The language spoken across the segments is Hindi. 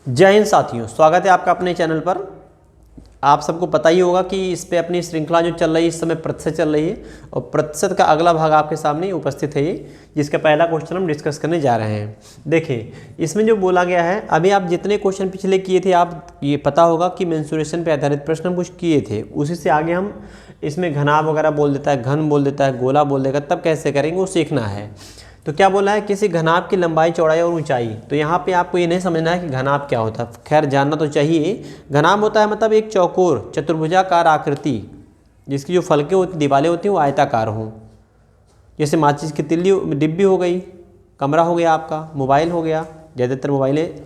जय हिंद साथियों, स्वागत है आपका अपने चैनल पर। आप सबको पता ही होगा कि इस पे अपनी श्रृंखला जो चल रही है इस समय प्रतिशत चल रही है और प्रतिशत का अगला भाग आपके सामने उपस्थित है ये, जिसका पहला क्वेश्चन हम डिस्कस करने जा रहे हैं। देखिए इसमें जो बोला गया है, अभी आप जितने क्वेश्चन पिछले किए थे आप ये पता होगा कि मेंसुरेशन पे आधारित प्रश्न हम कुछ किए थे, उसी से आगे हम इसमें घनाभ वगैरह बोल देता है, घन बोल देता है, गोला बोल देगा, तब कैसे करेंगे वो सीखना है। तो क्या बोला है, किसी घनाभ की लंबाई चौड़ाई और ऊंचाई। तो यहाँ पे आपको ये नहीं समझना है कि घनाभ क्या होता है, खैर जानना तो चाहिए। घनाभ होता है मतलब एक चौकोर चतुर्भुजाकार आकृति जिसकी जो फलकें होती दीवारें होती हैं वो आयताकार हों। जैसे माचिस की तिल्ली डिब्बी हो गई, कमरा हो गया, आपका मोबाइल हो गया, ज़्यादातर मोबाइलें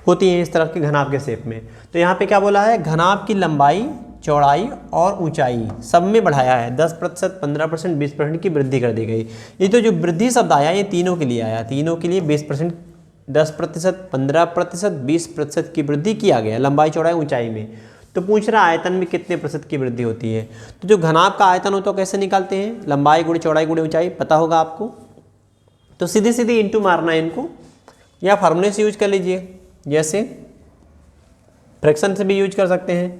होती हैं इस तरह के घनाभ के शेप में। तो यहाँ पे क्या बोला है, घनाभ की लंबाई चौड़ाई और ऊंचाई सब में बढ़ाया है। 10%, 15%, 20% की वृद्धि कर दी गई। ये तो जो वृद्धि शब्द आया ये तीनों के लिए आया, तीनों के लिए 20%, 10%, 15%, 20% की वृद्धि किया गया लंबाई चौड़ाई ऊंचाई में। तो पूछ रहा आयतन में कितने प्रतिशत की वृद्धि होती है। तो जो घनाभ का आयतन होता है कैसे निकालते हैं, लंबाई गुणे चौड़ाई गुणे ऊंचाई, पता होगा आपको। तो सीधे सीधे इंटू मारना है इनको, या फार्मूले से यूज कर लीजिए, जैसे फ्रैक्शन से भी यूज कर सकते हैं।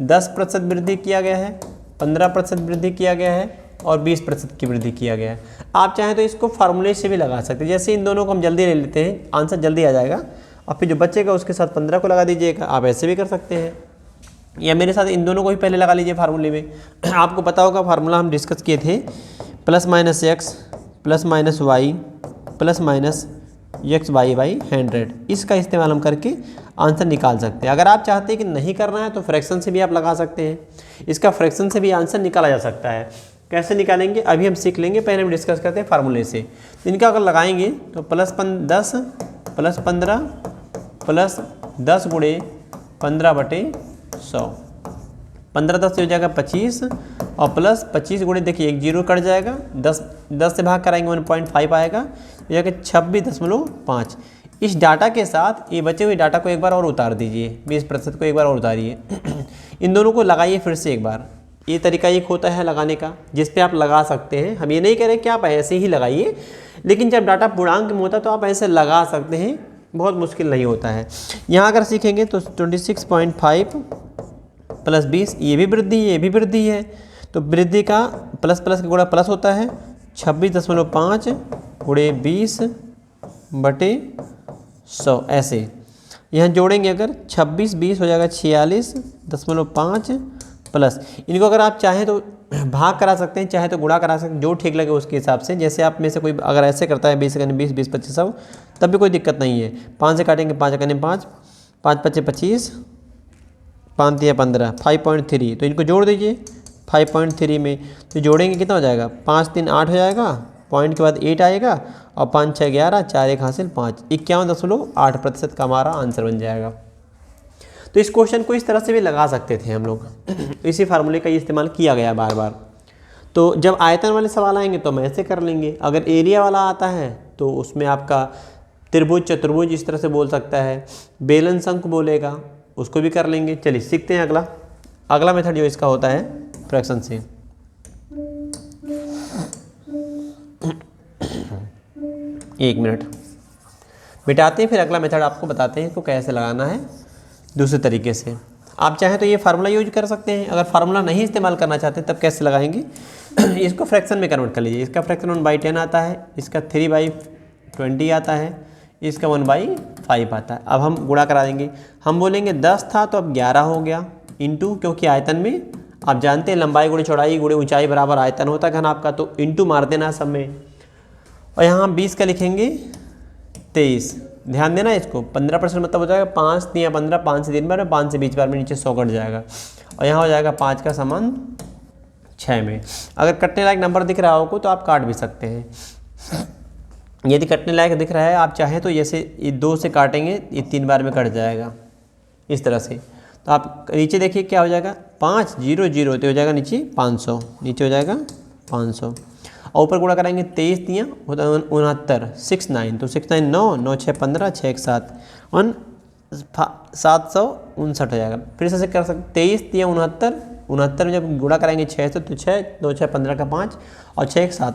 10% वृद्धि किया गया है, 15% वृद्धि किया गया है और 20% की वृद्धि किया गया है। आप चाहें तो इसको फार्मूले से भी लगा सकते हैं। जैसे इन दोनों को हम जल्दी ले लेते हैं, आंसर जल्दी आ जाएगा और फिर जो बचेगा उसके साथ 15 को लगा दीजिएगा। आप ऐसे भी कर सकते हैं, या मेरे साथ इन दोनों को ही पहले लगा लीजिए फार्मूले में। आपको पता होगा फार्मूला हम डिस्कस किए थे, +-x +-y +-x/100। इसका इस्तेमाल हम करके आंसर निकाल सकते हैं। अगर आप चाहते हैं कि नहीं करना है तो फ्रैक्शन से भी आप लगा सकते हैं। इसका फ्रैक्शन से भी आंसर निकाला जा सकता है। कैसे निकालेंगे अभी हम सीख लेंगे, पहले हम डिस्कस करते हैं फार्मूले से। तो इनका अगर लगाएंगे तो +10 +15 +10 गुणे 15/100, 15×10 हो जाएगा 25 और +25 गुणे, देखिए एक जीरो कट जाएगा, 10 से भाग कराएंगे 1.5 आएगा, यह 26.5। इस डाटा के साथ ये बचे हुए डाटा को एक बार और उतार दीजिए, 20% को एक बार और उतारिए। इन दोनों को लगाइए फिर से एक बार। ये तरीका एक होता है लगाने का जिस पे आप लगा सकते हैं। हम ये नहीं कह रहे कि आप ऐसे ही लगाइए, लेकिन जब डाटा पूर्णांक में होता है तो आप ऐसे लगा सकते हैं, बहुत मुश्किल नहीं होता है। यहाँ अगर सीखेंगे तो 26.5 + 20, ये भी वृद्धि है। तो वृद्धि का प्लस का गुणा प्लस होता है, 26.5 गुणे 20/100 ऐसे। यहाँ जोड़ेंगे अगर 26 20 हो जाएगा 46.5 प्लस। इनको अगर आप चाहें तो भाग करा सकते हैं, चाहे तो गुणा करा सकते हैं, जो ठीक लगे उसके हिसाब से। जैसे आप में से कोई अगर ऐसे करता है 20 × 20 20 25 100, तब भी कोई दिक्कत नहीं है। 5 से काटेंगे, 5 × 5 5 × 5 25, 5 × 15 5.3। तो इनको जोड़ दीजिए 5.3 में, तो जोड़ेंगे कितना हो जाएगा, 5 3 8 हो जाएगा, पॉइंट के बाद 8 आएगा और 5 6 11, 4 1 हासिल 5, 51.8% का हमारा आंसर बन जाएगा। तो इस क्वेश्चन को इस तरह से भी लगा सकते थे हम लोग। इसी फार्मूले का इस्तेमाल किया गया बार बार। तो जब आयतन वाले सवाल आएंगे तो हम ऐसे कर लेंगे। अगर एरिया वाला आता है तो उसमें आपका त्रिभुज चतुर्भुज इस तरह से बोल सकता है, बेलन शंकु बोलेगा, उसको भी कर लेंगे। चलिए सीखते हैं अगला मेथड जो इसका होता है फ्रैक्शन से। एक मिनट मिटाते हैं, फिर अगला मेथड आपको बताते हैं इसको कैसे लगाना है दूसरे तरीके से। आप चाहें तो ये फार्मूला यूज कर सकते हैं। अगर फार्मूला नहीं इस्तेमाल करना चाहते तब कैसे लगाएंगे, इसको फ्रैक्शन में कन्वर्ट कर लीजिए। इसका फ्रैक्शन 1/10 आता है, इसका 3/20 आता है, इसका 1/5 आता है। अब हम गुणा करा देंगे। हम बोलेंगे 10 था तो अब 11 हो गया, इंटू, क्योंकि आयतन में आप जानते हैं लंबाई गुणे चौड़ाई गुणे ऊंचाई बराबर आयतन होता है घनाभ का, तो इंटू मार देना सब में। और यहाँ हम 20 का लिखेंगे 23। ध्यान देना इसको, 15% मतलब हो जाएगा 5 × 15, 5 से 3 बार में, 5 से 20 बार में नीचे 100 कट जाएगा और यहाँ हो जाएगा 5 का समान 6 में। अगर कटने लायक नंबर दिख रहा हो तो आप काट भी सकते हैं। यदि कटने लायक दिख रहा है, आप चाहें तो जैसे 2 से काटेंगे, ये 3 बार में कट जाएगा इस तरह से। तो आप नीचे देखिए क्या हो जाएगा, 5 0 0 तो हो जाएगा नीचे 500, नीचे हो जाएगा 500 और ऊपर गुणा कराएंगे 23 3 होता है 69, 6 9 तो 6 9 9 9 6 15 6 1 7 759 हो जाएगा। फिर से कर सकते 23 3 69 में जब गुणा कराएंगे 6 से तो 6 2 6 15 का 5 और 6 1 7।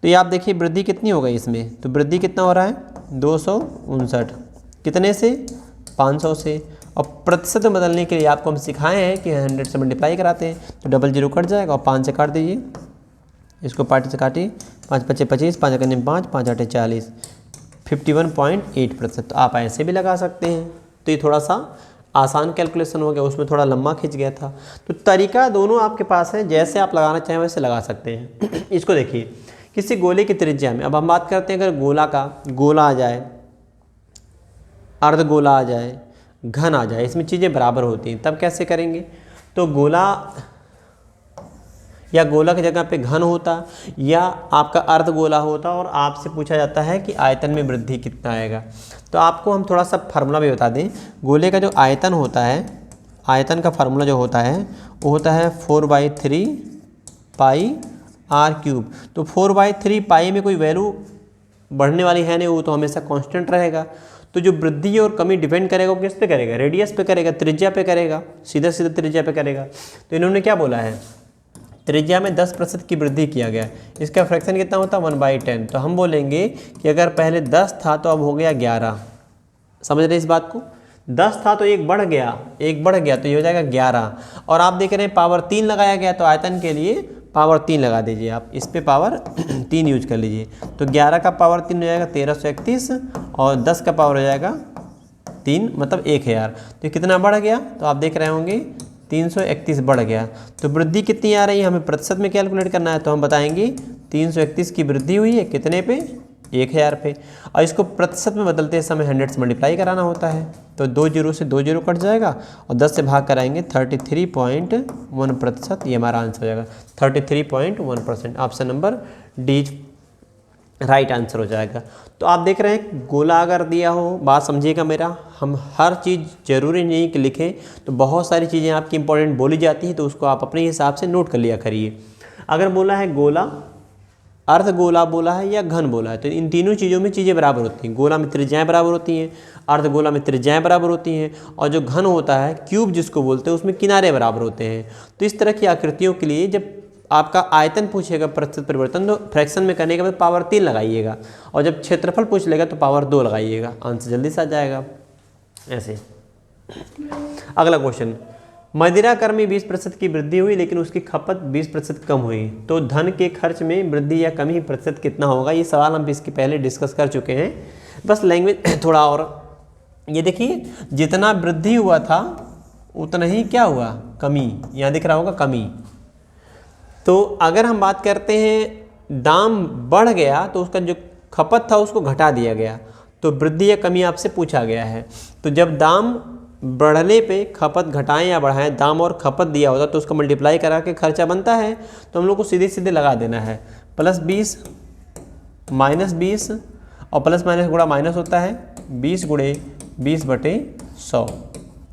तो ये आप देखिए वृद्धि कितनी हो गई इसमें, तो वृद्धि कितना हो रहा है 259, कितने से 500 से। और प्रतिशत में बदलने के लिए आपको हम सिखाए हैं कि 100 से मल्टीप्लाई कराते हैं, तो डबल जीरो कट जाएगा और 5 से काट दीजिए, इसको 5 से काटिए, 5 पच्चे 25, 5 अकन्ने 5, 5 आठे 40, 51.8%। तो आप ऐसे भी लगा सकते हैं। तो ये थोड़ा सा आसान कैलकुलेशन हो गया, उसमें थोड़ा लंबा खिंच गया था। तो तरीका दोनों आपके पास है, जैसे आप लगाना चाहें वैसे लगा सकते हैं। इसको देखिए, किसी गोले की त्रिज्या में, अब हम बात करते हैं अगर गोला आ जाए, अर्धगोला आ जाए, घन आ जाए, इसमें चीज़ें बराबर होती हैं, तब कैसे करेंगे? तो गोला या गोला की जगह पे घन होता या आपका अर्धगोला होता और आपसे पूछा जाता है कि आयतन में वृद्धि कितना आएगा। तो आपको हम थोड़ा सा फार्मूला भी बता दें। गोले का जो आयतन होता है, आयतन का फार्मूला जो होता है वो होता है 4/3 पाई r क्यूब। तो 4/3 पाई में कोई वैल्यू बढ़ने वाली है नहीं, वो तो हमेशा कांस्टेंट रहेगा। तो जो वृद्धि और कमी डिपेंड करेगा वो किस पे करेगा? रेडियस पे करेगा, त्रिज्या पे करेगा, सीधा सीधा त्रिज्या पे करेगा। तो इन्होंने क्या बोला है? त्रिज्या में 10% की वृद्धि किया गया। इसका फ्रैक्शन कितना होता है? 1/10। तो हम बोलेंगे कि अगर पहले 10 था तो अब हो गया 11। समझ रहे इस बात को? 10 था तो एक बढ़ गया तो ये हो जाएगा 11। और आप देख रहे हैं पावर 3 लगाया गया, तो आयतन के लिए पावर 3 लगा दीजिए आप, इस पे पावर 3 यूज कर लीजिए। तो 11 का पावर 3 हो जाएगा 1331 और 10 का पावर हो जाएगा 3, मतलब 1000। तो कितना बढ़ गया? तो आप देख रहे होंगे 331 बढ़ गया। तो वृद्धि कितनी आ रही है? हमें प्रतिशत में कैलकुलेट करना है, तो हम बताएंगे 331 की वृद्धि हुई है कितने पे? 1000 पे। और इसको प्रतिशत में बदलते समय 100 से मल्टीप्लाई कराना होता है। तो 2 जीरो से 2 जीरो कट जाएगा और 10 से भाग कराएंगे 33.1%। ये हमारा आंसर हो जाएगा 33.1%। Option number D right answer हो जाएगा। तो आप देख रहे हैं गोला अगर दिया हो, बात समझिएगा मेरा, हम हर चीज़ जरूरी नहीं कि लिखें, तो बहुत सारी चीज़ें आपकी इंपॉर्टेंट बोली जाती हैं, तो उसको आप अपने हिसाब से नोट कर लिया करिए। अगर बोला है गोला, अर्धगोला बोला है या घन बोला है, तो इन तीनों चीज़ों में चीज़ें बराबर होती हैं। गोला में त्रिज्याएँ बराबर होती हैं, अर्धगोला में त्रिज्याएँ बराबर होती हैं, और जो घन होता है क्यूब जिसको बोलते हैं उसमें किनारे बराबर होते हैं। तो इस तरह की आकृतियों के लिए जब आपका आयतन पूछेगा प्रतिशत परिवर्तन, तो फ्रैक्शन में करने के बाद पावर 3 लगाइएगा, और जब क्षेत्रफल पूछ लेगा तो पावर 2 लगाइएगा, आंसर जल्दी से आ जाएगा। ऐसे अगला क्वेश्चन, मदिरा कर में 20% की वृद्धि हुई लेकिन उसकी खपत 20% कम हुई, तो धन के खर्च में वृद्धि या कमी प्रतिशत कितना होगा? ये सवाल हम इसके पहले डिस्कस कर चुके हैं, बस लैंग्वेज थोड़ा और। ये देखिए, जितना वृद्धि हुआ था उतना ही क्या हुआ? कमी। यहाँ दिख रहा होगा कमी। तो अगर हम बात करते हैं दाम बढ़ गया तो उसका जो खपत था उसको घटा दिया गया, तो वृद्धि या कमी आपसे पूछा गया है। तो जब दाम बढ़ने पे खपत घटाएं या बढ़ाएं, दाम और खपत दिया होता तो उसको मल्टीप्लाई करा के खर्चा बनता है, तो हम लोग को सीधे सीधे लगा देना है +20 -20, और प्लस माइनस गुणा माइनस होता है 20 × 20/100।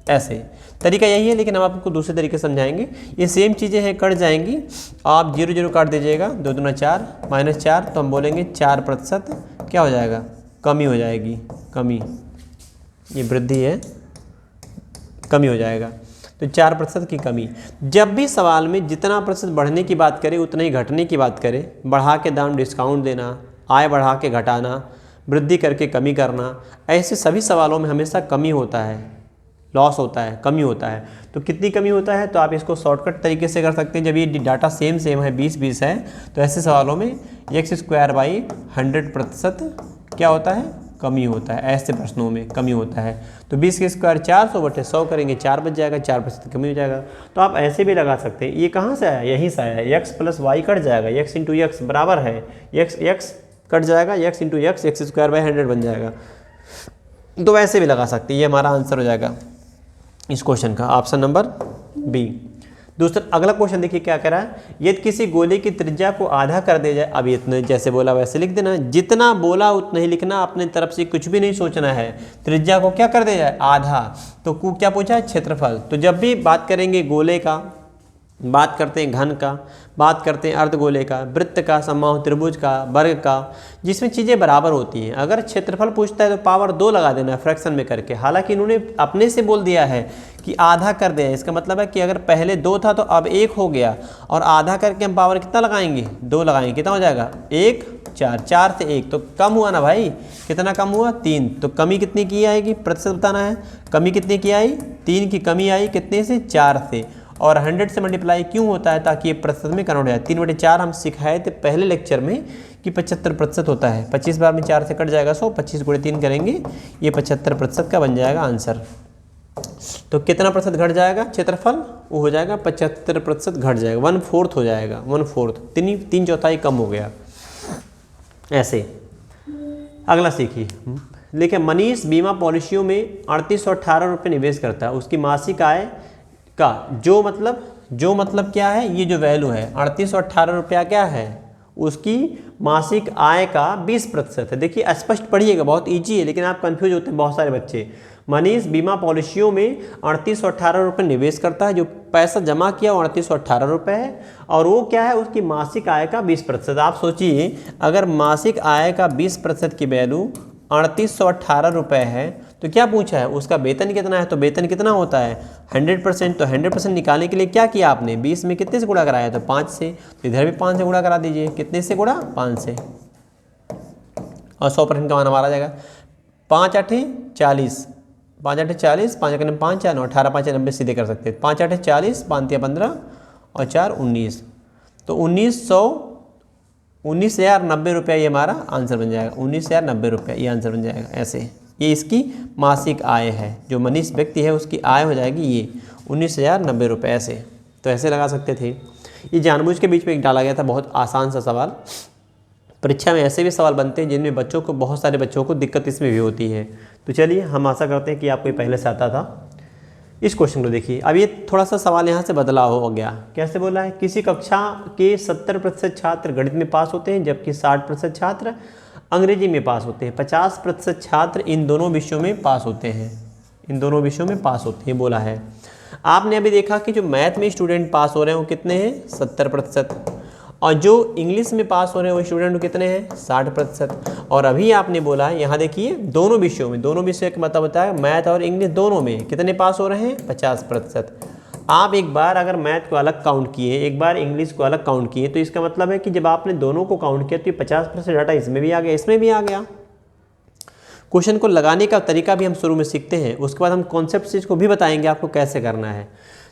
ऐसे तरीका यही है, लेकिन हम आपको दूसरे तरीके समझाएंगे। ये सेम चीज़ें हैं, कट जाएंगी, आप 0 0 काट दीजिएगा, 2 दूना 4 -4, तो हम बोलेंगे 4% क्या हो जाएगा? कमी हो जाएगी, कमी। ये वृद्धि है, कमी हो जाएगा, तो 4% की कमी। जब भी सवाल में जितना प्रतिशत बढ़ने की बात करें उतना ही घटने की बात करें, बढ़ा के दाम डिस्काउंट देना, आय बढ़ा के घटाना, वृद्धि करके कमी करना, ऐसे सभी सवालों में हमेशा कमी होता है, लॉस होता है, कमी होता है। तो कितनी कमी होता है? तो आप इसको शॉर्टकट तरीके से कर सकते हैं। जब ये डाटा सेम है, 20-20 है, तो ऐसे सवालों में x²/100% क्या होता है? कमी होता है। ऐसे प्रश्नों में कमी होता है। तो 20 के स्क्वायर 400/100 करेंगे, 4 बच जाएगा, 4% कमी हो जाएगा। तो आप ऐसे भी लगा सकते हैं। ये कहाँ से आया? यहीं से आया, x + y कट जाएगा, x × x बराबर है x कट जाएगा, x × x, x²/100 बन जाएगा। तो वैसे भी लगा सकते हैं। ये हमारा आंसर हो जाएगा इस क्वेश्चन का, ऑप्शन नंबर बी। दूसरा अगला क्वेश्चन देखिए क्या कह रहा है, यदि किसी गोले की त्रिज्या को आधा कर दिया जाए, अब इतने जैसे बोला वैसे लिख देना, जितना बोला उतना ही लिखना, अपने तरफ से कुछ भी नहीं सोचना है। त्रिज्या को क्या कर दिया जाए? आधा। तो क्या पूछा है? क्षेत्रफल। तो जब भी बात करेंगे गोले का बात करते हैं घन का, बात करते हैं अर्धगोले का, वृत्त का, समबाहु त्रिभुज का, वर्ग का, जिसमें चीज़ें बराबर होती हैं। अगर क्षेत्रफल पूछता है तो पावर 2 लगा देना है फ्रैक्शन में करके। हालांकि इन्होंने अपने से बोल दिया है कि आधा कर दिया, इसका मतलब है कि अगर पहले 2 था तो अब 1 हो गया, और आधा करके हम पावर कितना लगाएंगे, 2 लगाएंगे, कितना हो जाएगा 1 4, 4 से 1 तो कम हुआ ना भाई, कितना कम हुआ 3, तो कमी कितनी की आएगी, प्रतिशत बताना है। कमी कितनी की आई, 3 की कमी आई, कितने से, 4 से। और 100 से मल्टीप्लाई क्यों होता है, ताकि ये प्रतिशत में कन्वर्ट हो जाए। 3/4 हम सिखाए थे पहले लेक्चर में कि 75% होता है। 25 बार में 4 से कट जाएगा 100, 25 × 3 करेंगे, ये 75% का बन जाएगा आंसर। तो कितना प्रतिशत घट जाएगा क्षेत्रफल, वो हो जाएगा 75% घट जाएगा, 1/4 हो जाएगा, 1/4, 3/4 कम हो गया। ऐसे अगला सीखिए। देखिए, मनीष बीमा पॉलिसियों में 3818 रुपये निवेश करता है। उसकी मासिक आय का जो मतलब क्या है, ये जो वैल्यू है 3818 रुपया क्या है, उसकी मासिक आय का 20% है। देखिए स्पष्ट पढ़िएगा, बहुत इजी है, लेकिन आप कंफ्यूज होते हैं बहुत सारे बच्चे। मनीष बीमा पॉलिसियों में 3818 रुपये निवेश करता है। जो पैसा जमा किया वो 3818 रुपये है, और वो क्या है, उसकी मासिक आय का 20%। आप सोचिए, अगर मासिक आय का 20% की वैल्यू 3818 रुपये है तो क्या पूछा है, उसका वेतन कितना है, तो वेतन कितना होता है 100%। तो 100% निकालने के लिए क्या किया आपने, 20 में कितने से गुणा कराया, तो 5 से। तो इधर भी 5 से गुणा करा दीजिए, कितने से गुणा, 5 से, और 100% का मान हमारा आ जाएगा 5 × 8 = 40, 5 × 8 = 40, 5 × 5 = 4, 18 × 5 = 90 सीधे कर सकते हैं। 5 × 8 = 40, 5 × 15 और 4 = 19, तो 19,090 रुपया ये हमारा आंसर बन जाएगा। 19,090 रुपया ये आंसर बन जाएगा। ऐसे ये इसकी मासिक आय है, जो मनीष व्यक्ति है उसकी आय हो जाएगी ये 19,090 रुपये। ऐसे तो ऐसे लगा सकते थे। ये जानबूझ के बीच में एक डाला गया था, बहुत आसान सा सवाल। परीक्षा में ऐसे भी सवाल बनते हैं जिनमें बहुत सारे बच्चों को दिक्कत इसमें भी होती है। तो चलिए, हम आशा करते हैं कि आपको पहले से आता था। इस क्वेश्चन को देखिए। अब ये थोड़ा सा सवाल यहाँ से बदलाव हो गया। कैसे बोला है, किसी कक्षा के 70% छात्र गणित में पास होते हैं, जबकि 60% छात्र अंग्रेजी में पास होते हैं। 50% छात्र इन दोनों विषयों में पास होते हैं, इन दोनों विषयों में पास होते हैं बोला है। आपने अभी देखा कि जो मैथ में स्टूडेंट पास हो रहे हैं वो कितने हैं, 70%, और जो इंग्लिश में पास हो रहे हैं वो स्टूडेंट कितने हैं, 60%। और अभी आपने बोला है, यहाँ देखिए, दोनों विषयों में, दोनों विषय का मतलब होता है मैथ और इंग्लिश, दोनों में कितने पास हो रहे हैं, 50%। आप एक बार अगर मैथ को अलग काउंट किए, एक बार इंग्लिश को अलग काउंट किए, तो इसका मतलब है कि जब आपने दोनों को काउंट किया तो ये 50% डाटा इसमें भी आ गया, इसमें भी आ गया। क्वेश्चन को लगाने का तरीका भी हम शुरू में सीखते हैं, उसके बाद हम कॉन्सेप्ट को भी बताएंगे आपको कैसे करना है।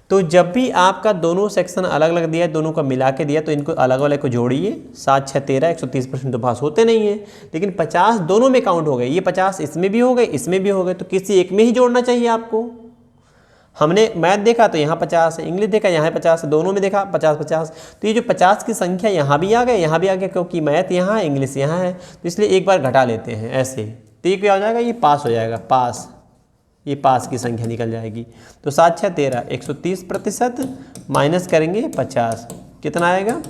तो जब भी आपका दोनों सेक्शन अलग अलग दिया है, दोनों का मिला के दिया, तो इनको अलग अलग को जोड़िए। 7 6 13, 130% तो पास होते नहीं है, लेकिन 50 दोनों में काउंट हो गए। ये 50 इसमें भी हो गए, इसमें भी हो गए, तो किसी एक में ही जोड़ना चाहिए आपको। हमने मैथ देखा तो यहाँ 50 है, इंग्लिश देखा यहाँ 50 है, दोनों में देखा 50-50, तो ये जो 50 की संख्या यहाँ भी आ गए, यहाँ भी आ गया, क्योंकि मैथ यहाँ है, इंग्लिश यहाँ है, तो इसलिए एक बार घटा लेते हैं ऐसे। तो ये क्या हो जाएगा, ये पास हो जाएगा, पास, ये पास की संख्या निकल जाएगी। तो 7 6 13, 130% माइनस करेंगे 50, कितना आएगा,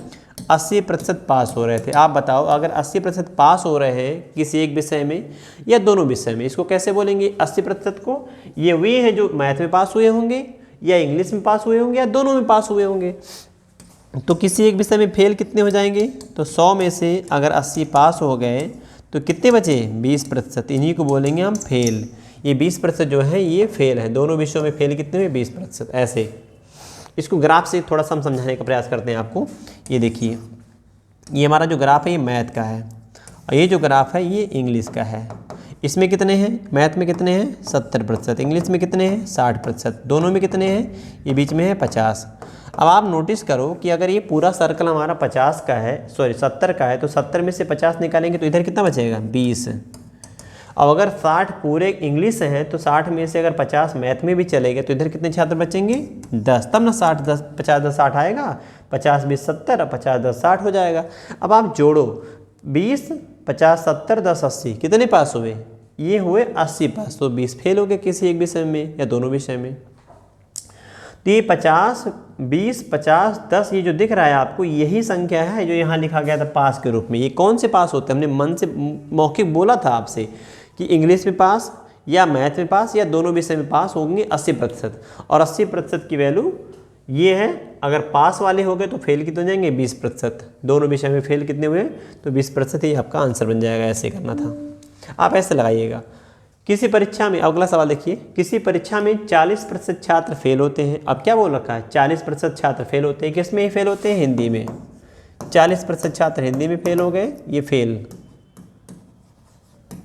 80% पास हो रहे थे। आप बताओ, अगर 80% पास हो रहे हैं किसी एक विषय में या दोनों विषय में, इसको कैसे बोलेंगे 80% को, ये वे हैं जो मैथ में पास हुए होंगे या इंग्लिश में पास हुए होंगे या दोनों में पास हुए होंगे। तो किसी एक विषय में फेल कितने हो जाएंगे, तो 100 में से अगर 80 पास हो गए तो कितने बचे, 20%, इन्हीं को बोलेंगे हम फेल। ये 20% जो है ये फेल है, दोनों विषयों में फेल कितने हुए, 20%। ऐसे इसको ग्राफ से थोड़ा सा हम समझाने का प्रयास करते हैं आपको। ये देखिए, ये हमारा जो ग्राफ है ये मैथ का है, और ये जो ग्राफ है ये इंग्लिश का है। इसमें कितने हैं, मैथ में कितने हैं, 70%, इंग्लिश में कितने हैं, 60%, दोनों में कितने हैं, ये बीच में है 50। अब आप नोटिस करो कि अगर ये पूरा सर्कल हमारा 50 का है, 70 का है, तो 70 में से 50 निकालेंगे तो इधर कितना बचेगा, 20। अब अगर 60 पूरे इंग्लिश हैं तो 60 में से अगर 50 मैथ में भी चलेगा तो इधर कितने छात्र बचेंगे, 10। तब ना 60 10 50 10 60 आएगा, 50 20 70 और 50 10 60 हो जाएगा। अब आप जोड़ो, 20 50 70 10 80, कितने पास हुए, ये हुए 80 पास। तो 20 फेल हो गए किसी एक विषय में या दोनों विषय में। तो ये 50 20 50 10 ये जो दिख रहा है आपको, यही संख्या है जो यहाँ लिखा गया था पास के रूप में। ये कौन से पास होते हैं, हमने मन से मौखिक बोला था आपसे कि इंग्लिश में पास या मैथ में पास या दोनों विषय में पास होंगे 80%, और 80% की वैल्यू ये है अगर पास वाले हो गए तो फेल कितने हो जाएंगे 20%। दोनों विषय में फेल कितने हुए तो 20% ही आपका आंसर बन जाएगा। ऐसे करना था, आप ऐसे लगाइएगा। किसी परीक्षा में, अगला सवाल देखिए, किसी परीक्षा में 40% छात्र फेल होते हैं। अब क्या बोल रखा है, 40% छात्र फेल होते हैं। किस में ही फेल होते हैं, हिंदी में। 40% छात्र हिंदी में फेल हो गए, ये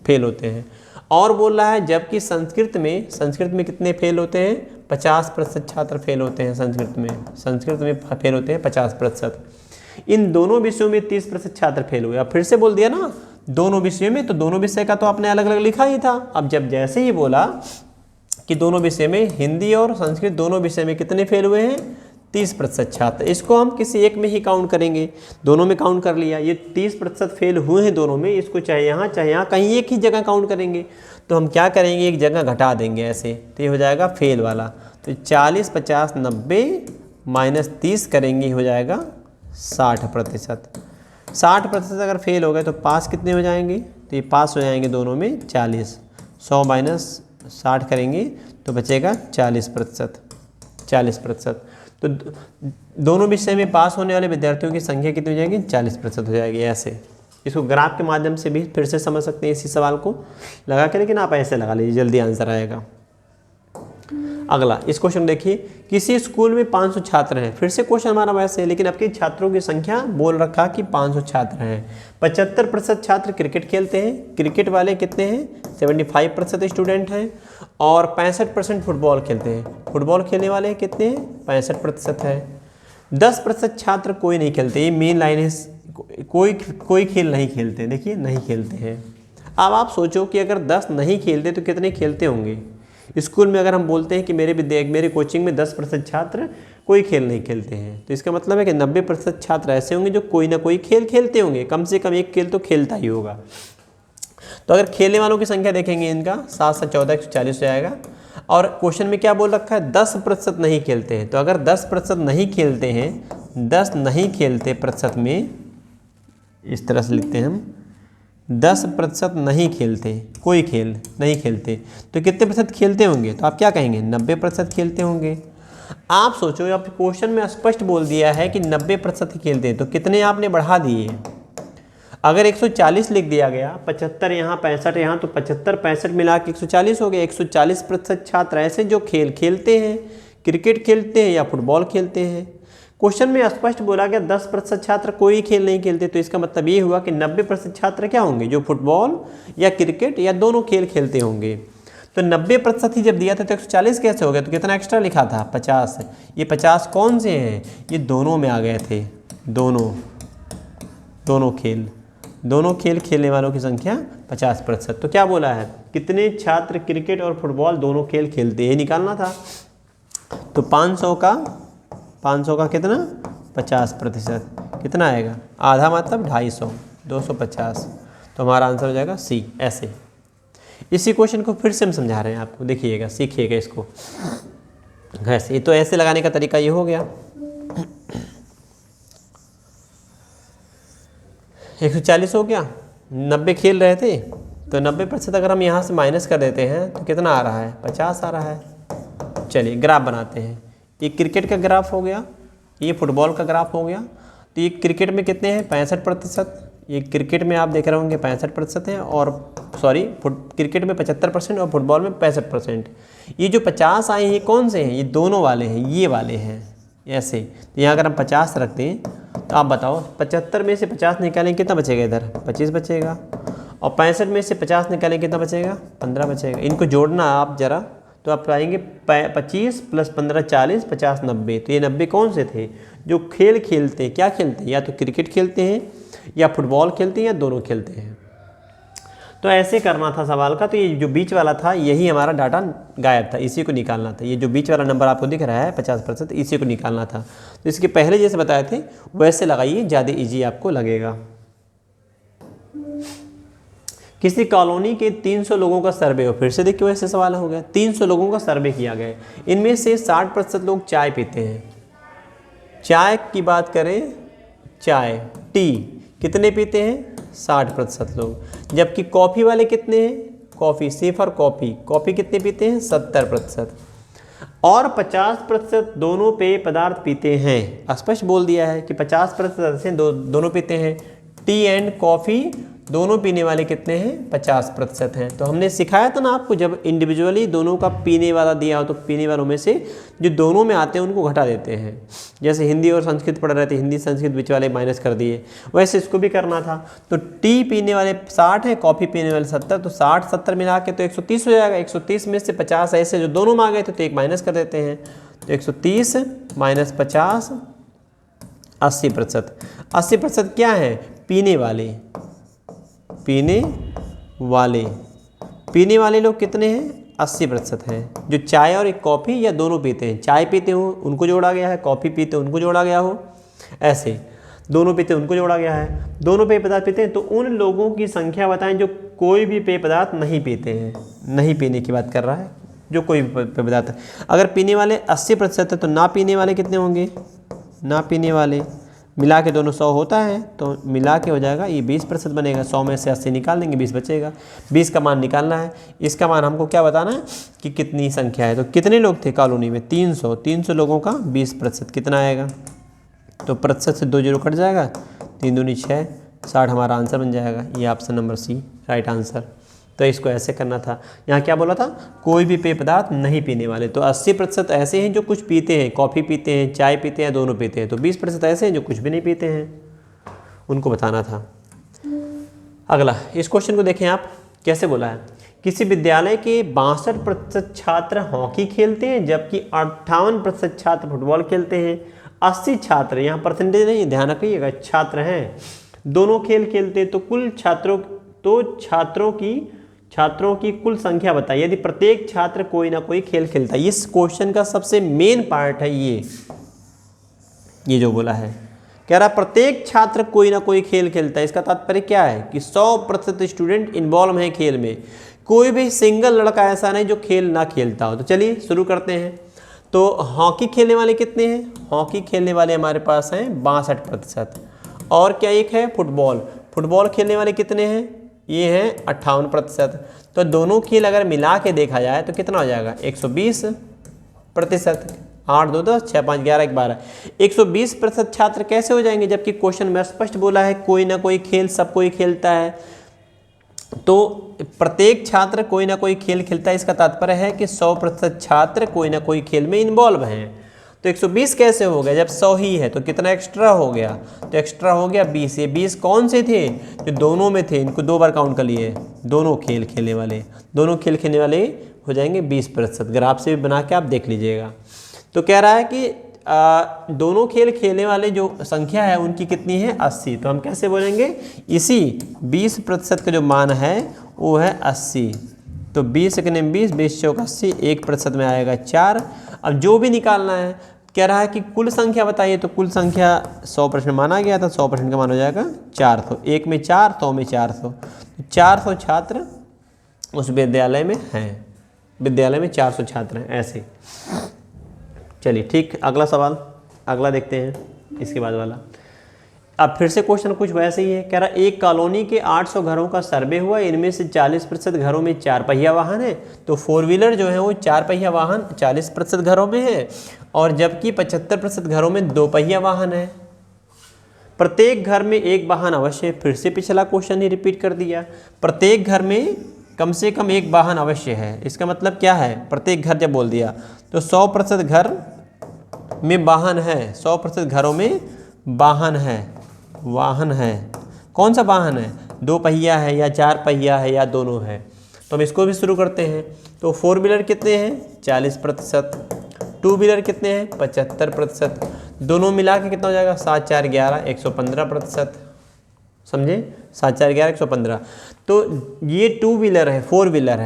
फेल होते हैं। और बोल रहा है जबकि संस्कृत में कितने फेल होते हैं, 50% छात्र फेल होते हैं संस्कृत में फेल होते हैं 50%। इन दोनों विषयों में 30% छात्र फेल हुए। अब फिर से बोल दिया ना दोनों विषयों में, तो दोनों विषय का तो आपने अलग अलग लिखा ही था। अब जब जैसे ही बोला कि दोनों विषय में, हिंदी और संस्कृत दोनों विषय में कितने फेल हुए हैं, 30% छात्र, इसको हम किसी एक में ही काउंट करेंगे। दोनों में काउंट कर लिया, ये 30% फेल हुए हैं दोनों में, इसको चाहे यहाँ कहीं एक ही जगह काउंट करेंगे। तो हम क्या करेंगे, एक जगह घटा देंगे ऐसे, तो ये हो जाएगा फेल वाला। तो 40, 50, 90 माइनस 30 करेंगे, हो जाएगा 60%। 60% अगर फेल हो गए तो पास कितने हो जाएंगे, तो ये पास हो जाएंगे दोनों में 40। 100 माइनस 60 करेंगे तो बचेगा 40%। तो दोनों विषय में पास होने वाले विद्यार्थियों की संख्या कितनी हो जाएगी, 40% हो जाएगी। ऐसे इसको ग्राफ के माध्यम से भी फिर से समझ सकते हैं इसी सवाल को लगा के, लेकिन आप ऐसे लगा लीजिए, जल्दी आंसर आएगा। अगला इस क्वेश्चन देखिए, किसी स्कूल में 500 छात्र हैं। फिर से क्वेश्चन हमारा वैसे है, लेकिन आपके छात्रों की संख्या बोल रखा कि 500 छात्र हैं। 75% छात्र क्रिकेट खेलते हैं। क्रिकेट वाले कितने हैं, 75% स्टूडेंट हैं। और 65% फुटबॉल खेलते हैं। फुटबॉल खेलने वाले कितने हैं, 65% है। 10% छात्र कोई नहीं खेलते। ये मेन लाइन है, कोई खेल नहीं खेलते। देखिए नहीं खेलते हैं। अब आप सोचो कि अगर 10 नहीं खेलते तो कितने खेलते होंगे। स्कूल में अगर हम बोलते हैं कि मेरे कोचिंग में 10% छात्र कोई खेल नहीं खेलते हैं, तो इसका मतलब है कि 90% छात्र ऐसे होंगे जो कोई ना कोई खेल खेलते होंगे। कम से कम एक खेल तो खेलता ही होगा। तो अगर खेलने वालों की संख्या देखेंगे, इनका 7 से 14 140 हो जाएगा। और क्वेश्चन में क्या बोल रखा है, 10% नहीं खेलते हैं। तो अगर 10% नहीं खेलते हैं, 10 नहीं खेलते प्रतिशत में, इस तरह से लिखते हैं हम, 10% नहीं खेलते, कोई खेल नहीं खेलते, तो कितने प्रतिशत खेलते होंगे, तो आप क्या कहेंगे, 90% खेलते होंगे। आप सोचो, आप क्वेश्चन में स्पष्ट बोल दिया है कि 90% ही खेलते हैं, तो कितने आपने बढ़ा दिए। अगर 140 लिख दिया गया, 75 यहाँ 65 यहाँ, तो 75 65 मिला के 140 हो गया। 140% छात्र ऐसे जो खेल खेलते हैं, क्रिकेट खेलते हैं या फुटबॉल खेलते हैं। क्वेश्चन में स्पष्ट बोला गया 10% छात्र कोई खेल नहीं खेलते, तो इसका मतलब ये हुआ कि 90% छात्र क्या होंगे, जो फुटबॉल या क्रिकेट या दोनों खेल खेलते होंगे। तो 90% ही जब दिया था तो 140 कैसे हो गया, तो कितना एक्स्ट्रा लिखा था, 50। ये 50 कौन से हैं, ये दोनों में आ गए थे। दोनों खेल खेलने वालों की संख्या 50%। तो क्या बोला है, कितने छात्र क्रिकेट और फुटबॉल दोनों खेल खेलते हैं, निकालना था। तो 500 का कितना, 50%, कितना आएगा, आधा मतलब 250, 250। तो हमारा आंसर हो जाएगा सी। ऐसे इसी क्वेश्चन को फिर से हम समझा रहे हैं आपको, देखिएगा, सीखिएगा इसको। ऐसे तो ऐसे लगाने का तरीका ये हो गया। 140 हो गया, 90 खेल रहे थे, तो 90% अगर हम यहाँ से माइनस कर देते हैं तो कितना आ रहा है, 50 आ रहा है। चलिए ग्राफ बनाते हैं। ये क्रिकेट का ग्राफ हो गया, ये फुटबॉल का ग्राफ हो गया। तो ये क्रिकेट में कितने हैं, 65%। ये क्रिकेट में आप देख रहे होंगे 65% हैं, और सॉरी क्रिकेट में 75% और फुटबॉल में 65%। ये जो 50 आए हैं, ये कौन से हैं, ये दोनों वाले हैं, ये वाले हैं ऐसे। तो यहाँ अगर हम 50 रखते हैं तो आप बताओ, 75 में से 50 निकालेंगे कितना बचेगा, इधर 25 बचेगा। और 65 में से 50 निकालेंगे कितना बचेगा, 15 बचेगा। इनको जोड़ना आप ज़रा, तो आप पाएंगे 25 + 15 40, 50 90। तो ये 90 कौन से थे, जो खेल खेलते हैं, क्या खेलते हैं, या तो क्रिकेट खेलते हैं या फुटबॉल खेलते हैं या दोनों खेलते हैं। तो ऐसे करना था सवाल का। तो ये जो बीच वाला था, यही हमारा डाटा गायब था, इसी को निकालना था। ये जो बीच वाला नंबर आपको दिख रहा है 50%, इसी को निकालना था। तो इसके पहले जैसे बताए थे वैसे लगाइए, ज़्यादा इजी आपको लगेगा। किसी कॉलोनी के 300 लोगों का सर्वे हो। फिर से देखिए वैसे सवाल हो गया, 300 लोगों का सर्वे किया गया। इनमें से 60% लोग चाय पीते हैं। चाय की बात करें, चाय टी कितने पीते हैं, 60% लोग। जबकि कॉफ़ी वाले कितने हैं, कॉफ़ी सिर्फ और कॉफ़ी कितने पीते हैं, 70%। और 50% दोनों पेय पदार्थ पीते हैं। स्पष्ट बोल दिया है कि 50% से दोनों पीते हैं। टी एंड कॉफ़ी दोनों पीने वाले कितने हैं? 50% हैं। तो हमने सिखाया था ना आपको, जब इंडिविजुअली दोनों का पीने वाला दिया हो तो पीने वालों में से जो दोनों में आते हैं उनको घटा देते हैं। जैसे हिंदी और संस्कृत पढ़ रहे थे, हिंदी संस्कृत बीच वाले माइनस कर दिए, वैसे इसको भी करना था। तो टी पीने वाले 60 है, कॉफ़ी पीने वाले 70, तो 60-70 मिला के तो 130 हो जाएगा। 130 में से 50 ऐसे जो दोनों में आ गए थे तो एक माइनस कर देते हैं। तो 130 माइनस 50 80%। 80% क्या है? पीने वाले। पीने वाले लोग कितने हैं? 80% हैं। जो चाय और एक कॉफ़ी या दोनों पीते हैं, चाय पीते हो उनको जोड़ा गया है, कॉफ़ी पीते हो उनको जोड़ा गया हो, ऐसे दोनों पीते उनको जोड़ा गया है। दोनों पेय पदार्थ पीते हैं तो उन लोगों की संख्या बताएं जो कोई भी पेय पदार्थ नहीं पीते हैं। नहीं पीने की बात कर रहा है, जो कोई भी पेय पदार्थ। अगर पीने वाले 80% है तो ना पीने वाले कितने होंगे? ना पीने वाले मिला के दोनों 100 होता है तो मिला के हो जाएगा ये 20% बनेगा। 100 में से 80 निकाल देंगे, 20 बचेगा। 20 का मान निकालना है। इसका मान हमको क्या बताना है कि कितनी संख्या है। तो कितने लोग थे कॉलोनी में? 300 लोगों का 20% कितना आएगा? तो प्रतिशत से 2 जीरो कट जाएगा, 3 दूनी 6, 60 हमारा आंसर बन जाएगा। ये option number C right answer. तो इसको ऐसे करना था। यहाँ क्या बोला था? कोई भी पेय पदार्थ नहीं पीने वाले। तो 80% ऐसे हैं जो कुछ पीते हैं, कॉफ़ी पीते हैं, चाय पीते हैं, दोनों पीते हैं। तो 20% ऐसे हैं जो कुछ भी नहीं पीते हैं, उनको बताना था। अगला इस क्वेश्चन को देखें आप, कैसे बोला है? किसी विद्यालय के 62% छात्र हॉकी खेलते हैं जबकि 58% छात्र फुटबॉल खेलते हैं। 80 छात्र, यहाँ परसेंटेज नहीं ध्यान रखिएगा, छात्र हैं, दोनों खेल खेलते हैं। तो कुल छात्रों की कुल संख्या बताइए यदि प्रत्येक छात्र कोई ना कोई खेल खेलता है। इस क्वेश्चन का सबसे मेन पार्ट है ये जो बोला है, कह रहा प्रत्येक छात्र कोई ना कोई खेल खेलता है। इसका तात्पर्य क्या है कि 100% स्टूडेंट इन्वॉल्व हैं खेल में, कोई भी सिंगल लड़का ऐसा नहीं जो खेल ना खेलता हो। तो चलिए शुरू करते हैं। तो हॉकी खेलने वाले कितने हैं? हॉकी खेलने वाले हमारे पास हैं 62%। और क्या एक है? फुटबॉल खेलने वाले कितने हैं? ये हैं 58%। तो दोनों खेल अगर मिला के देखा जाए तो कितना हो जाएगा? 120%। 8 2 10 6 5 11 12 120% छात्र कैसे हो जाएंगे? जबकि क्वेश्चन में स्पष्ट बोला है कोई ना कोई खेल सब कोई खेलता है। तो प्रत्येक छात्र कोई ना कोई खेल खेलता है, इसका तात्पर्य है कि 100% छात्र कोई ना कोई खेल में इन्वॉल्व हैं। तो 120 कैसे हो गया? जब 100 ही है तो कितना एक्स्ट्रा हो गया? तो एक्स्ट्रा हो गया 20। ये 20 कौन से थे? जो दोनों में थे, इनको 2 बार काउंट कर लिए। दोनों खेल खेलने वाले हो जाएंगे 20%। ग्राफ से भी बना के आप देख लीजिएगा। तो कह रहा है कि दोनों खेल खेलने वाले जो संख्या है उनकी कितनी है? 80। तो हम कैसे बोलेंगे? इसी 20% का जो मान है वो है 80। तो 20 एकने 20, 20 चौक 80, 1% में आएगा 4। अब जो भी निकालना है, कह रहा है कि कुल संख्या बताइए। तो कुल संख्या 100% माना गया था, 100% का मान हो जाएगा 400। 1 में 4, 100 में 400। 400 छात्र उस विद्यालय में हैं। विद्यालय में 400 छात्र हैं ऐसे। चलिए ठीक, अगला सवाल, अगला देखते हैं इसके बाद वाला। अब फिर से क्वेश्चन कुछ वैसे ही है। कह रहा एक कॉलोनी के 800 घरों का सर्वे हुआ, इनमें से 40% घरों में 4 पहिया वाहन है। तो 4 व्हीलर जो है वो 4 पहिया वाहन 40% घरों में है, और जबकि 75% घरों में 2 पहिया वाहन है। प्रत्येक घर में एक वाहन अवश्य है। फिर से पिछला क्वेश्चन ही रिपीट कर दिया। प्रत्येक घर में कम से कम एक वाहन अवश्य है। इसका मतलब क्या है? प्रत्येक घर जब बोल दिया तो 100% घर में वाहन है, 100% घरों में वाहन है। कौन सा वाहन है? 2 पहिया है या 4 पहिया है या दोनों है? तो हम इसको भी शुरू करते हैं। तो 4 व्हीलर कितने हैं? 40%। 2 व्हीलर कितने हैं? 75%। दोनों मिला के कितना हो जाएगा? 7 4 11, 115%। समझे? 7 4 11 115। तो ये 2 व्हीलर है, 4 व्हीलर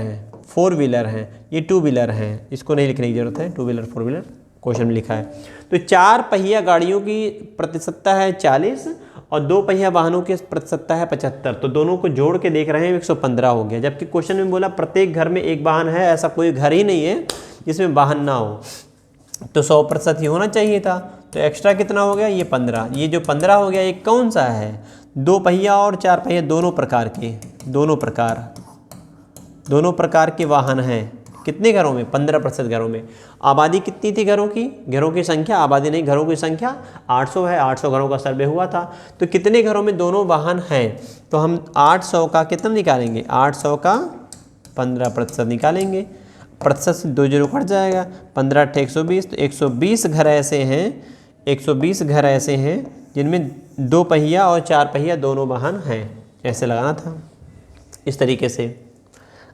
हैं, ये 2 व्हीलर हैं। इसको नहीं लिखने की जरूरत है, 2 व्हीलर 4 व्हीलर क्वेश्चन में लिखा है। तो 4 पहिया गाड़ियों की प्रतिशतता है 40 और 2 पहिया वाहनों की प्रतिशतता है 75। तो दोनों को जोड़ के देख रहे हैं 115 हो गया। जबकि क्वेश्चन में बोला प्रत्येक घर में एक वाहन है, ऐसा कोई घर ही नहीं है जिसमें वाहन ना हो। तो 100% ही होना चाहिए था। तो एक्स्ट्रा कितना हो गया? ये 15। ये जो 15 हो गया ये कौन सा है? 2 पहिया और 4 पहिया दोनों प्रकार के वाहन हैं। कितने घरों में? 15% घरों में। आबादी कितनी थी घरों की संख्या, आबादी नहीं, घरों की संख्या 800 है। 800 घरों का सर्वे हुआ था। तो कितने घरों में दोनों वाहन हैं? तो हम 800 का कितना निकालेंगे? 800 का 15% निकालेंगे। प्रतिशत से 2 जीरो कट जाएगा, 15 × 120, तो 120 घर ऐसे हैं, 120 घर ऐसे हैं जिनमें 2 पहिया और 4 पहिया दोनों वाहन हैं। ऐसे लगाना था इस तरीके से।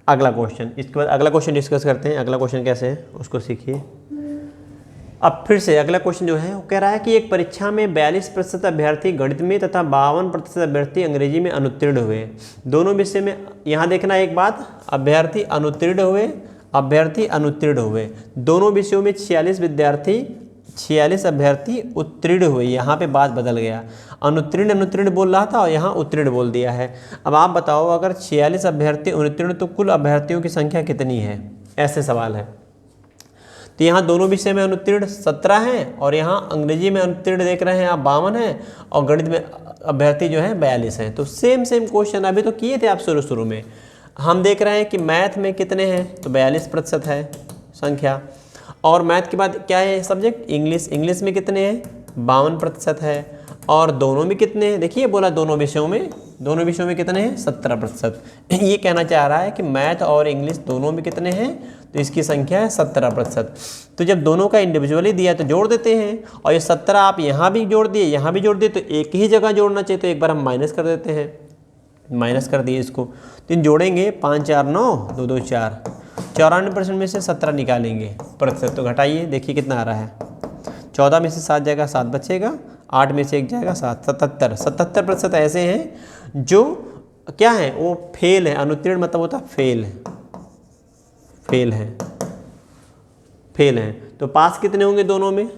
अगला क्वेश्चन, इसके बाद अगला क्वेश्चन डिस्कस करते हैं। अगला क्वेश्चन कैसे है उसको सीखिए। अब फिर से अगला क्वेश्चन जो है वो कह रहा है कि एक परीक्षा में 42% अभ्यर्थी गणित में तथा 52% अभ्यर्थी अंग्रेजी में अनुत्तीर्ण हुए। दोनों विषय में यहाँ देखना एक बात, अभ्यर्थी अनुत्तीर्ण हुए। दोनों विषयों में 46 अभ्यर्थी उत्तीर्ण हुए। यहाँ पे बात बदल गया, अनुत्तीर्ण बोल रहा था और यहाँ उत्तीर्ण बोल दिया है। अब आप बताओ, अगर 46 अभ्यर्थी उत्तीर्ण तो कुल अभ्यर्थियों की संख्या कितनी है? ऐसे सवाल है। तो यहाँ दोनों विषय में अनुत्तीर्ण 17 हैं और यहाँ अंग्रेजी में अनुत्तीर्ण देख रहे हैं आप 52 हैं और गणित में अभ्यर्थी जो है 42 हैं। तो सेम क्वेश्चन अभी तो किए थे आप शुरू में। हम देख रहे हैं कि मैथ में कितने हैं, तो 42% है संख्या। और मैथ के बाद क्या है सब्जेक्ट? इंग्लिश में कितने हैं? 52% है। और दोनों में कितने हैं? देखिए बोला दोनों विषयों में कितने हैं? 17%। ये कहना चाह रहा है कि मैथ और इंग्लिश दोनों में कितने हैं, तो इसकी संख्या है 17%। तो जब दोनों का इंडिविजुअली दिया तो जोड़ देते हैं, और ये 17 आप यहाँ भी जोड़ दिए, यहाँ भी जोड़ दिए, तो एक ही जगह जोड़ना चाहिए, तो एक बार हम माइनस कर देते हैं। माइनस कर दिए इसको, तो इन जोड़ेंगे 5 4 9 2 2 4, 94% में से 17 निकालेंगे प्रतिशत, तो घटाइए देखिए कितना आ रहा है। 14 में से 7 जाएगा, 7 बचेगा, 8 में से 1 जाएगा 7, 77% ऐसे हैं जो क्या है, वो फेल है। अनुत्तीर्ण मतलब होता फेल है। तो पास कितने होंगे दोनों में?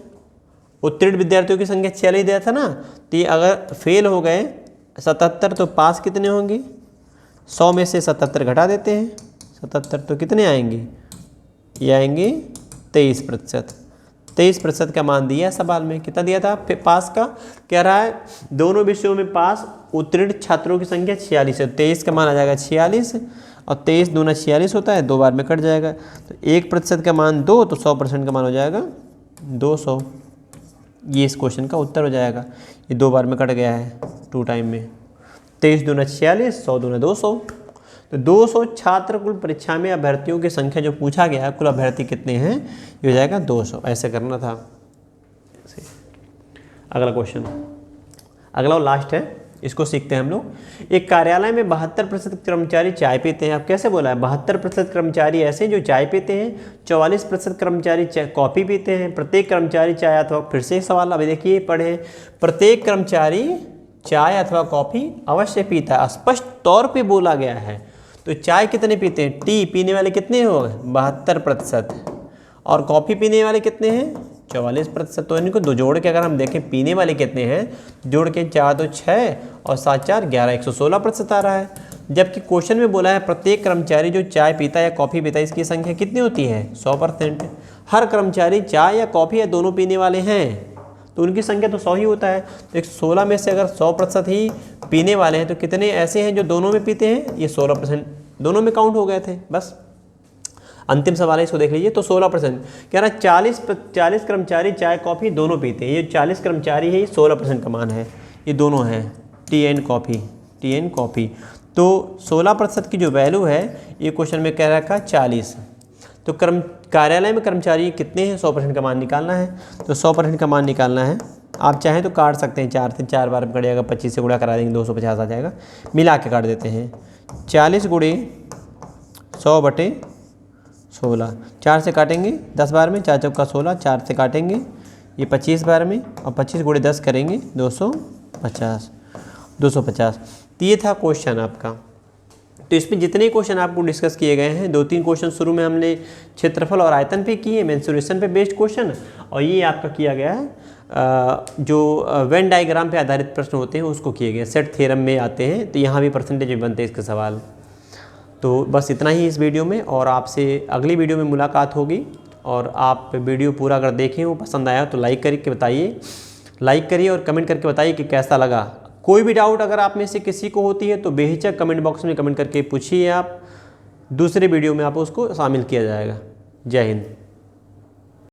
उत्तीर्ण विद्यार्थियों की संख्या 46 दिया था ना, तो ये अगर फेल हो गए 77, तो पास कितने होंगे? 100 में से 77 घटा देते हैं, 77 तो कितने आएंगे? ये आएंगे 23%। 23% का मान दिया सवाल में। कितना दिया था पास का? कह रहा है दोनों विषयों में पास उत्तीर्ण छात्रों की संख्या 46 है। 23 का मान आ जाएगा 46 और 23 दूना 46 होता है, 2 बार में कट जाएगा। तो 1% का मान 2, तो 100% का मान हो जाएगा 200। ये इस क्वेश्चन का उत्तर हो जाएगा। ये 2 बार में कट गया है 2 टाइम में। 23 दूना 46, 100 दूना 200। तो 200 छात्र कुल परीक्षा में अभ्यर्थियों की संख्या जो पूछा गया है, कुल अभ्यर्थी कितने हैं, ये हो जाएगा 200। ऐसे करना था। अगला क्वेश्चन, अगला और लास्ट है, इसको सीखते हैं हम लोग। एक कार्यालय में 72% कर्मचारी चाय पीते हैं। अब कैसे बोला है? 72% कर्मचारी ऐसे जो चाय पीते हैं, 44% कर्मचारी कॉफ़ी पीते हैं। प्रत्येक कर्मचारी चाय अथवा, फिर से सवाल अभी देखिए पढ़े, प्रत्येक कर्मचारी चाय अथवा कॉफ़ी अवश्य पीता है, स्पष्ट तौर पे बोला गया है। तो चाय कितने पीते हैं? टी पीने वाले कितने हो गए? 72%। और कॉफ़ी पीने वाले कितने हैं? 44%। तो इनको दो जोड़ के अगर हम देखें पीने वाले कितने हैं, जोड़ के 4 2 6 और 7 4 11, 116% आ रहा है। जबकि क्वेश्चन में बोला है प्रत्येक कर्मचारी जो चाय पीता है या कॉफ़ी पीता है, इसकी संख्या कितनी होती है? 100%। हर कर्मचारी चाय या कॉफ़ी या दोनों पीने वाले हैं, तो उनकी संख्या तो 100 ही होता है। तो 116 में से अगर 100% ही पीने वाले हैं, तो कितने ऐसे हैं जो दोनों में पीते हैं? ये 16% दोनों में काउंट हो गए थे। बस अंतिम सवाल है, इसको देख लीजिए। तो 16% कह रहा है 40 कर्मचारी चाय कॉफ़ी दोनों पीते हैं। ये 40 कर्मचारी है, ये 16% का मान है। ये दोनों हैं टी एंड कॉफ़ी। तो 16% की जो वैल्यू है, ये क्वेश्चन में कह रखा 40। तो कार्यालय में कर्मचारी कितने हैं? 100% का मान निकालना है। तो 100% का मान निकालना है। आप चाहें तो काट सकते हैं, 4 से 4 बार कट जाएगा, 25 से गुणा करा देंगे 250 आ जाएगा। मिला के काट देते हैं, 40 गुणे 100/16। 4 से काटेंगे 10 बार में, 4 चौका 16, 4 से काटेंगे ये 25 बार में, और 25 गुणे 10 करेंगे 250। तो ये था क्वेश्चन आपका। तो इसमें जितने क्वेश्चन आपको डिस्कस किए गए हैं, 2-3 क्वेश्चन शुरू में हमने क्षेत्रफल और आयतन पे किए, मेंसुरेशन पे बेस्ड क्वेश्चन, और ये आपका किया गया है जो वेन डायग्राम पे आधारित प्रश्न होते हैं उसको किए गए, सेट थ्योरम में आते हैं। तो यहाँ भी परसेंटेज में बनते हैं इसके सवाल। तो बस इतना ही इस वीडियो में, और आपसे अगली वीडियो में मुलाकात होगी। और आप वीडियो पूरा अगर देखें, वो पसंद आया तो लाइक करके बताइए, लाइक करिए और कमेंट करके बताइए कि कैसा लगा। कोई भी डाउट अगर आप में से किसी को होती है तो बेहिचक कमेंट बॉक्स में कमेंट करके पूछिए आप। दूसरे वीडियो में आपको उसको शामिल किया जाएगा। जय हिंद।